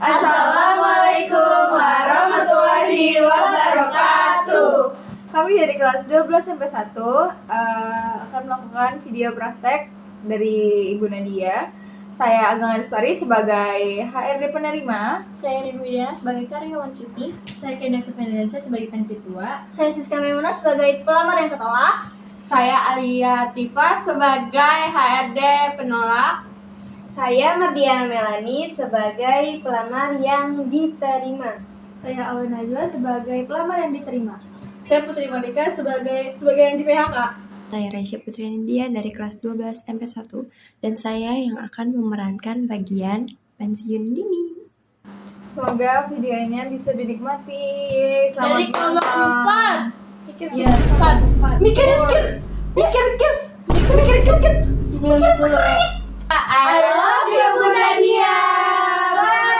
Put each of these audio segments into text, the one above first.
Assalamualaikum warahmatullahi wabarakatuh. Kami dari kelas 12 sampai 1 akan melakukan video praktek dari Ibu Nadia. Saya Ageng Lestari sebagai HRD penerima. Saya Rin Widiana sebagai karyawan cuti. Saya Kenda Indonesia sebagai pensiun tua. Saya Siska Memunah sebagai pelamar yang ketolak. Saya Alia Tifa sebagai HRD penolak. Saya Mardiana Melani sebagai pelamar yang diterima. Saya Awan Najwa sebagai pelamar yang diterima. Saya Putri Monika sebagai yang di PHK. Saya Resya Putri Nindia dari kelas 12 MP1 dan saya yang akan memerankan bagian pensiun dini. Semoga videonya bisa dinikmati. Selamat Dari kelompok 4. Mikir I love you Bu Nadia. Bye.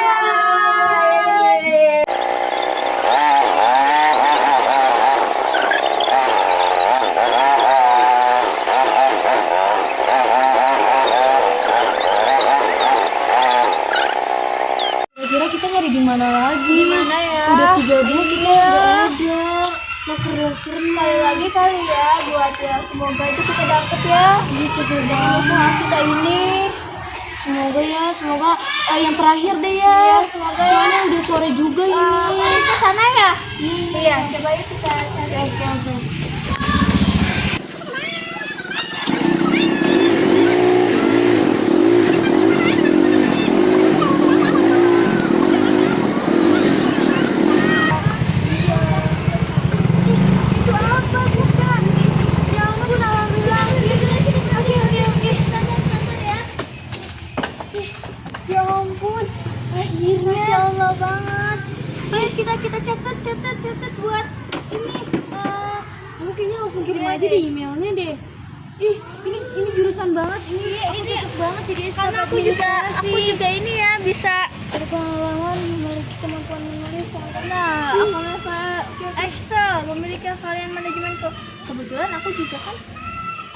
Kira-kira kita nyari di mana lagi? Di mana ya? Udah 3 bulan kita nggak ada. Sekali lagi kali ya buat ya, semoga itu kita dapet ya. Iya, coba banget usaha kita ini. Semoga yang terakhir deh ya. Iya, semoga ya. Soalnya udah sore juga ini. Ke sana ya? Iya, coba yuk kita cari. Oke. Itu apa sih kan? Ya ampun, alhamdulillah. Oke. Santai ya. Ya ampun, akhirnya. Masya Allah banget. Ayo kita catat buat ini. Mungkinnya langsung kirim aja deh emailnya deh. Ini jurusan banget ini. Ini banget jadi karena aku juga ini ya bisa berpengalaman memiliki kemampuan menulis Nah, aku Excel memiliki kalian manajemen kebetulan aku juga kan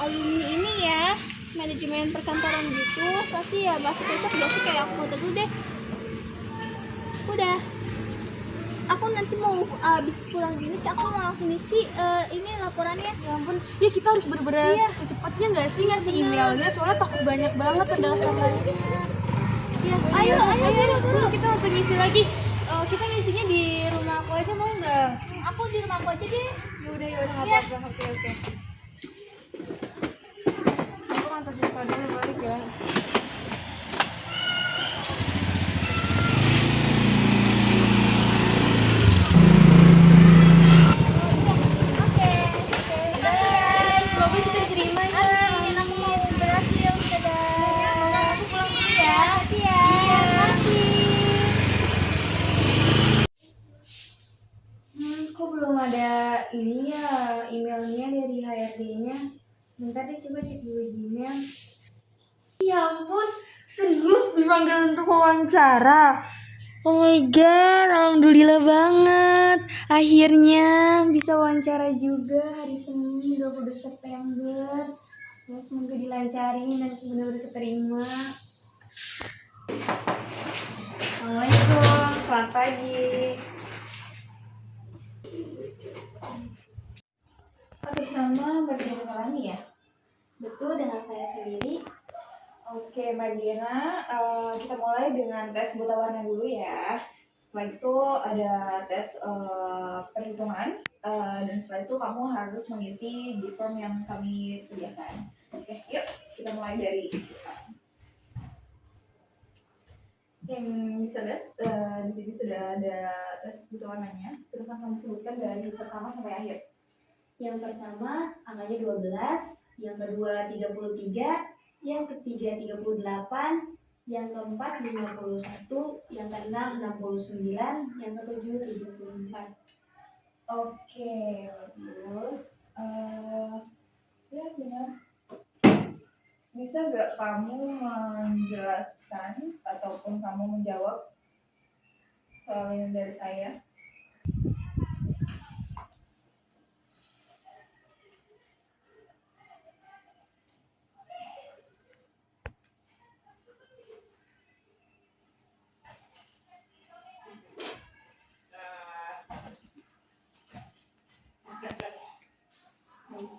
alumni ini ya, manajemen perkantoran gitu, pasti ya masih cocok gak sih kayak aku foto dulu deh. Udah, aku nanti mau abis pulang gini aku mau langsung isi ini laporannya. Ya ampun, ya kita harus bener-bener secepatnya nggak sih ngasih emailnya, soalnya takut banyak banget pendaftarnya. Ya, ayo Dulu kita langsung ngisi lagi. Kita ngisinya di rumah aku aja mau nggak? aku di rumah aku aja deh. Yaudah nggak Iya. apa-apa. Oke. Aku kan kasih tau dulu balik ya. Oke. Semoga kita diterima ya. Amin, aku mau berhasil. Dadah. Aku pulang dulu ya. Iya. Kok belum ada ini ya, emailnya dari HRD-nya. Bentar deh, coba cek dulu Gmail. Ya ampun, serius dipanggil untuk wawancara. Oh my god, alhamdulillah banget. Akhirnya bisa wawancara juga hari Senin 22 September. Ya, semoga dilancarin dan benar-benar keterima. Assalamualaikum, selamat pagi. Atas nama Mbak Diana Melani ya? Betul, dengan saya sendiri. Oke Mbak Diana, kita mulai dengan tes buta warna dulu ya. Setelah itu ada tes perhitungan, dan setelah itu kamu harus mengisi di form yang kami sediakan. Oke, yuk kita mulai dari sekarang. Yang bisa lihat di sini sudah ada tes buta warnanya. Silahkan kamu sebutkan dari pertama sampai akhir. Yang pertama angkanya 12, yang kedua 33, yang ketiga 38, yang keempat 51, yang keenam 69, yang ketujuh 74. Oke, bagus. Ya benar. Bisa gak kamu menjelaskan ataupun kamu menjawab soal ini dari saya?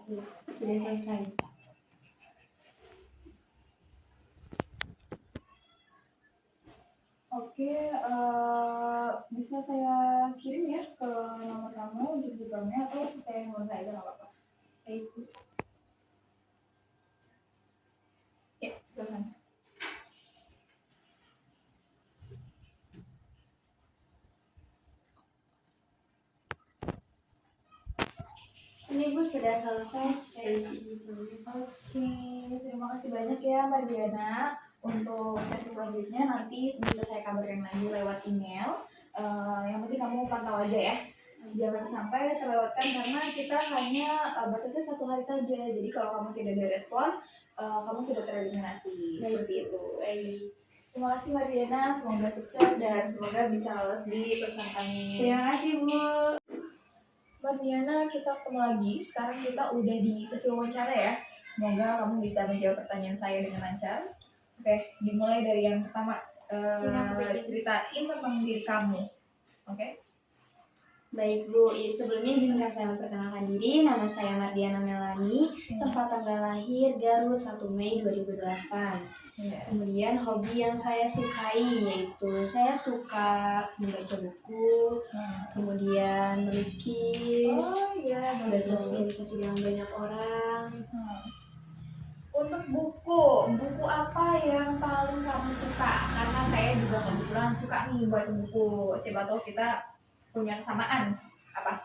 Sudah selesai. Oke, bisa saya kirim ya ke nomor kamu di Instagramnya atau pakai nomor saya aja nggak apa-apa. Baik. Ya, silakan. Ini Bu sudah selesai. Saya isi dulu. Oke, terima kasih banyak ya Mardiana. Untuk sesi selanjutnya nanti bisa saya kabarin lagi lewat email. Yang penting kamu pantau aja ya. Jangan sampai terlewatkan karena kita hanya batasnya 1 hari saja. Jadi kalau kamu tidak ada respon, kamu sudah tereliminasi. Seperti itu. Terima kasih Mardiana, semoga sukses dan semoga bisa lolos di perusahaan kami. Terima kasih Bu. Mardiana, kita ketemu lagi. Sekarang kita udah di sesi wawancara ya. Semoga kamu bisa menjawab pertanyaan saya dengan lancar. Oke, dimulai dari yang pertama. Ceritain tentang diri kamu. Oke? Baik Bu, sebelumnya izinkan saya memperkenalkan diri. Nama saya Mardiana Melani, tempat tanggal lahir Garut 1 Mei 2008. Kemudian hobi yang saya sukai yaitu saya suka membaca buku, kemudian melukis, Oh iya, bersosialisasi dengan banyak orang. Untuk buku apa yang paling kamu suka? Karena saya juga kebetulan suka nih baca buku. Siapa tahu kita punya kesamaan. Apa?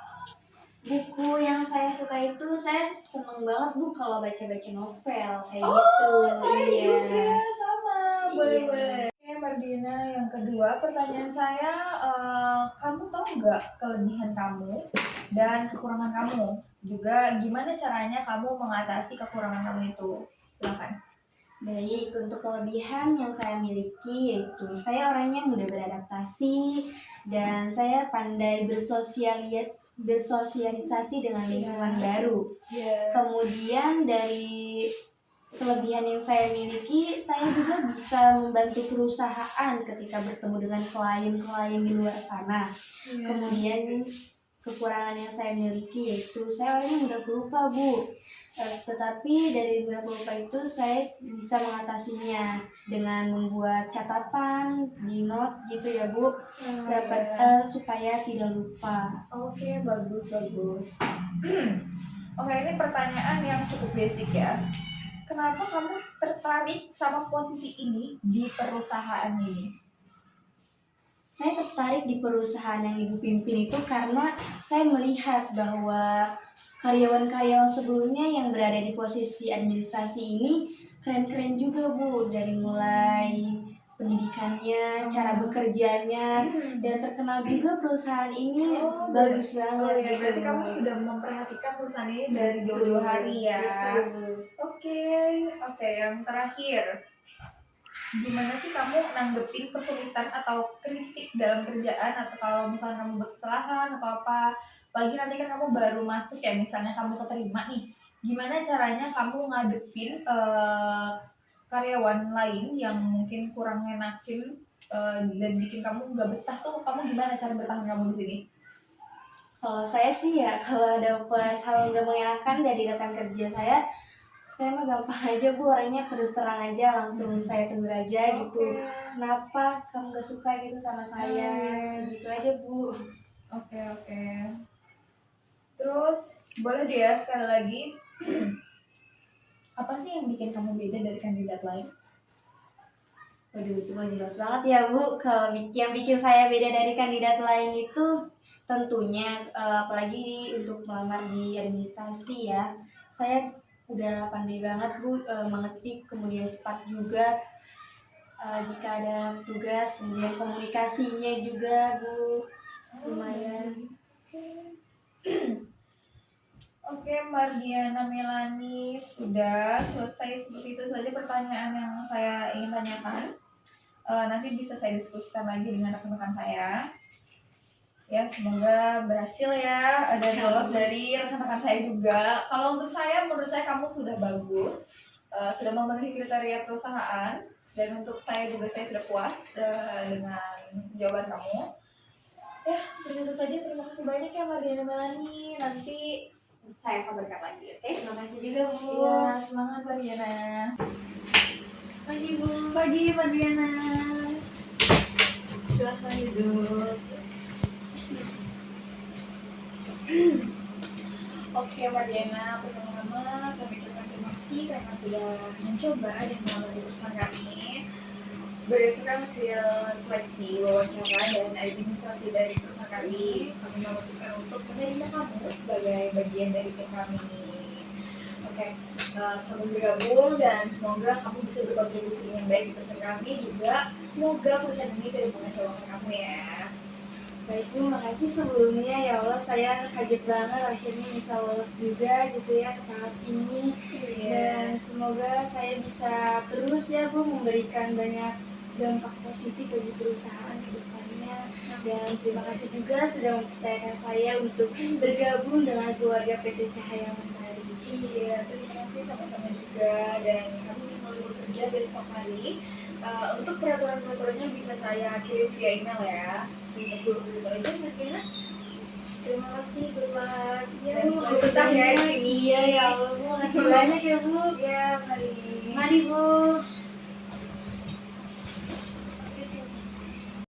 Buku yang saya suka itu saya seneng banget Bu kalau baca-baca novel kayak Oh, gitu. saya Iya. juga sama. Iya. Boleh-boleh. Oke, Mardina, yang kedua pertanyaan saya, kamu tahu nggak kelebihan kamu dan kekurangan kamu? Juga gimana caranya kamu mengatasi kekurangan kamu itu? Silakan. Baik, untuk kelebihan yang saya miliki yaitu saya orangnya mudah beradaptasi dan saya pandai bersosialisasi dengan lingkungan baru. Kemudian dari kelebihan yang saya miliki, saya juga bisa membantu perusahaan ketika bertemu dengan klien-klien di luar sana. Kemudian kekurangan yang saya miliki yaitu saya orangnya mudah pelupa Bu. Tetapi dari mudah pelupa itu saya bisa mengatasinya dengan membuat catatan di notes gitu ya Bu, dapat supaya tidak lupa. Oke, bagus. Oke, ini pertanyaan yang cukup basic ya. Kenapa kamu tertarik sama posisi ini di perusahaan ini? Saya tertarik di perusahaan yang Ibu pimpin itu karena saya melihat bahwa karyawan-karyawan sebelumnya yang berada di posisi administrasi ini keren-keren juga Bu, dari mulai pendidikannya, cara bekerjanya, dan terkenal juga perusahaan ini bagus banget. Ya, berarti kamu sudah memperhatikan perusahaan ini dari jauh-jauh hari ya. Betul. Oke, yang terakhir. Gimana sih kamu nanggepin kesulitan atau kritik dalam kerjaan, atau kalau misalnya kamu buat kesalahan atau apa, apalagi nanti kan kamu baru masuk ya, misalnya kamu keterima nih, gimana caranya kamu ngadepin karyawan lain yang mungkin kurang enakin dan bikin kamu nggak betah tuh, kamu gimana cara bertahan kamu di sini? Kalau saya sih ya, kalau dapat hal nggak mengenakan dari rekan kerja saya mah gampang aja Bu, orangnya terus terang aja, langsung saya tegur aja gitu. Kenapa kamu gak suka gitu sama saya? Gitu aja Bu. Oke. Terus boleh deh ya sekali lagi, apa sih yang bikin kamu beda dari kandidat lain? Waduh, itu mah jelas banget ya Bu. Kalau yang bikin saya beda dari kandidat lain itu tentunya apalagi untuk melamar di administrasi ya, saya udah pandai banget Bu mengetik, kemudian cepat juga jika ada tugas, kemudian komunikasinya juga Bu lumayan. Oke, Mardiana Melani, sudah selesai seperti itu saja pertanyaan yang saya ingin tanyakan. Nanti bisa saya diskusikan lagi dengan rekan-rekan saya. Ya, semoga berhasil ya, dan lolos dari rekan-rekan saya juga. Kalau untuk saya, menurut saya kamu sudah bagus, sudah memenuhi kriteria perusahaan, dan untuk saya juga saya sudah puas dengan jawaban kamu. Ya, seperti itu saja. Terima kasih banyak ya Mardiana Melani. Nanti saya kabarkan lagi, oke? Terima kasih juga Bu. Iya, semangat Mariana. Pagi Bu. Pagi Mariana. Silahkan duduk. Oke Mariana, pertama-tama kami ucapkan terima kasih karena sudah mencoba dan melamar di perusahaan kami. Berdasarkan hasil seleksi, wawancara, dan administrasi dari perusahaan kami memutuskan untuk menerima kamu sebagai bagian dari tim kami. Oke, selamat bergabung dan semoga kamu bisa berkontribusi dengan baik di perusahaan kami. Juga semoga perusahaan ini tidak mengecewakan kamu ya. Baik Bu, makasih sebelumnya. Ya Allah, saya kaget banget akhirnya bisa lolos juga gitu ya ke tahap ini. Dan semoga saya bisa terus ya Bu memberikan banyak dampak positif bagi perusahaan ke depannya. Dan terima kasih juga sudah mempercayakan saya untuk bergabung dengan keluarga PT Cahaya Mentari. Iya, terima kasih sama-sama juga dan kami selalu bekerja besok hari. Untuk peraturan-peraturannya bisa saya kirim via email ya. Gitu aja Mariana. Terima kasih, good luck. Ya Dan Bu, selalu betah ya di sini. Iya ya Allah Bu, makasih banyak ya Bu. Iya, mari. Mari Bu.